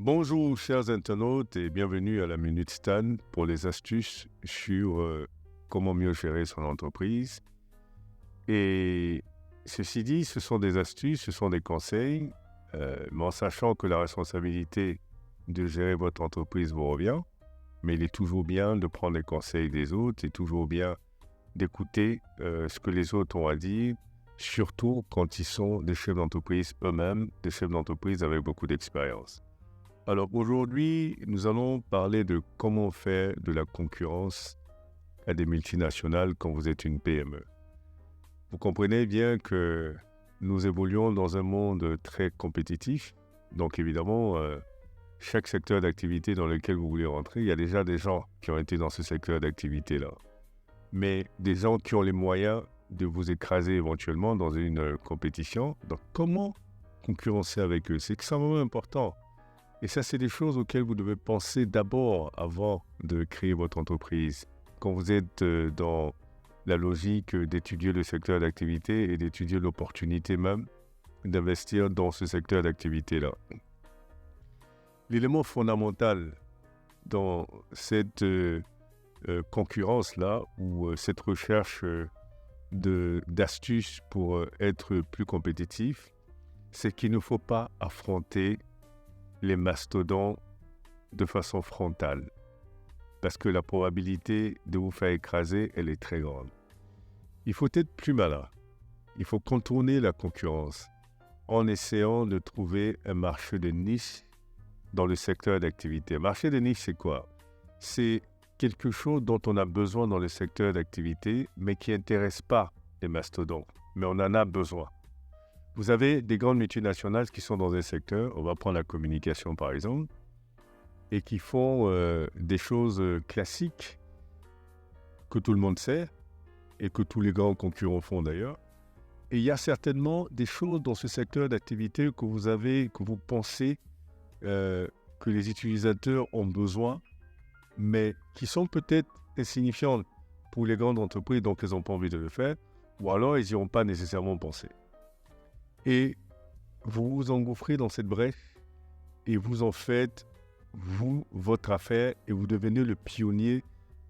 Bonjour chers internautes et bienvenue à la Minute Stan pour les astuces sur comment mieux gérer son entreprise. Et ceci dit, ce sont des astuces, ce sont des conseils, mais en sachant que la responsabilité de gérer votre entreprise vous revient, mais il est toujours bien de prendre les conseils des autres, c'est toujours bien d'écouter ce que les autres ont à dire, surtout quand ils sont des chefs d'entreprise eux-mêmes, des chefs d'entreprise avec beaucoup d'expérience. Alors aujourd'hui, nous allons parler de comment faire de la concurrence à des multinationales quand vous êtes une PME. Vous comprenez bien que nous évoluons dans un monde très compétitif. Donc évidemment, chaque secteur d'activité dans lequel vous voulez rentrer, il y a déjà des gens qui ont été dans ce secteur d'activité-là. Mais des gens qui ont les moyens de vous écraser éventuellement dans une compétition. Donc comment concurrencer avec eux? C'est extrêmement important. Et ça, c'est des choses auxquelles vous devez penser d'abord avant de créer votre entreprise. Quand vous êtes dans la logique d'étudier le secteur d'activité et d'étudier l'opportunité même d'investir dans ce secteur d'activité-là. L'élément fondamental dans cette concurrence-là ou cette recherche d'astuces pour être plus compétitif, c'est qu'il ne faut pas affronter les mastodontes de façon frontale, parce que la probabilité de vous faire écraser, elle est très grande. Il faut être plus malin. Il faut contourner la concurrence en essayant de trouver un marché de niche dans le secteur d'activité. Marché de niche, c'est quoi? C'est quelque chose dont on a besoin dans le secteur d'activité, mais qui n'intéresse pas les mastodontes, mais on en a besoin. Vous avez des grandes multinationales qui sont dans un secteur, on va prendre la communication par exemple, et qui font des choses classiques que tout le monde sait et que tous les grands concurrents font d'ailleurs. Et il y a certainement des choses dans ce secteur d'activité que vous pensez que les utilisateurs ont besoin, mais qui sont peut-être insignifiantes pour les grandes entreprises, donc elles n'ont pas envie de le faire, ou alors ils n'y ont pas nécessairement pensé. Et vous vous engouffrez dans cette brèche et vous en faites, votre affaire, et vous devenez le pionnier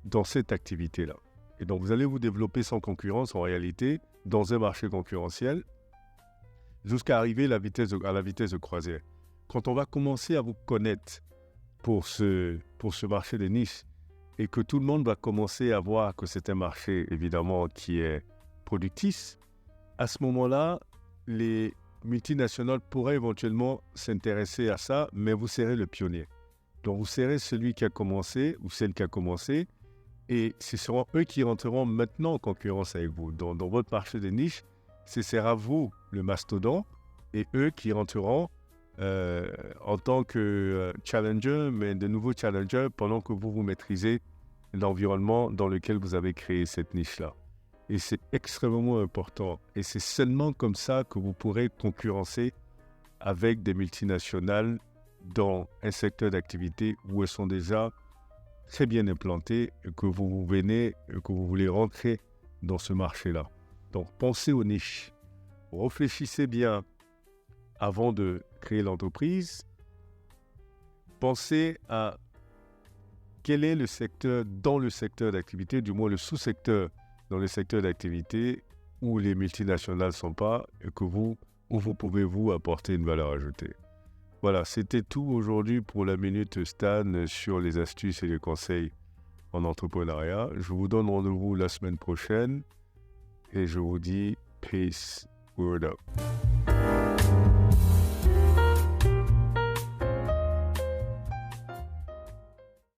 dans cette activité-là. Et donc, vous allez vous développer sans concurrence, en réalité, dans un marché concurrentiel, jusqu'à arriver à la vitesse de croisière. Quand on va commencer à vous connaître pour ce marché de niche, et que tout le monde va commencer à voir que c'est un marché, évidemment, qui est productif, à ce moment-là, les multinationales pourraient éventuellement s'intéresser à ça, mais vous serez le pionnier. Donc, vous serez celui qui a commencé ou celle qui a commencé, et ce seront eux qui rentreront maintenant en concurrence avec vous. Dans votre marché de niche, ce sera vous, le mastodonte, et eux qui rentreront en tant que challenger, mais de nouveaux challengers, pendant que vous maîtrisez l'environnement dans lequel vous avez créé cette niche-là. Et c'est extrêmement important. Et c'est seulement comme ça que vous pourrez concurrencer avec des multinationales dans un secteur d'activité où elles sont déjà très bien implantées et que vous voulez rentrer dans ce marché-là. Donc, pensez aux niches. Réfléchissez bien avant de créer l'entreprise. Pensez à quel est le secteur dans le secteur d'activité, du moins le sous-secteur dans le secteur d'activité où les multinationales ne sont pas et où vous pouvez vous apporter une valeur ajoutée. Voilà, c'était tout aujourd'hui pour la Minute Stan sur les astuces et les conseils en entrepreneuriat. Je vous donne rendez-vous la semaine prochaine et je vous dis peace, word up.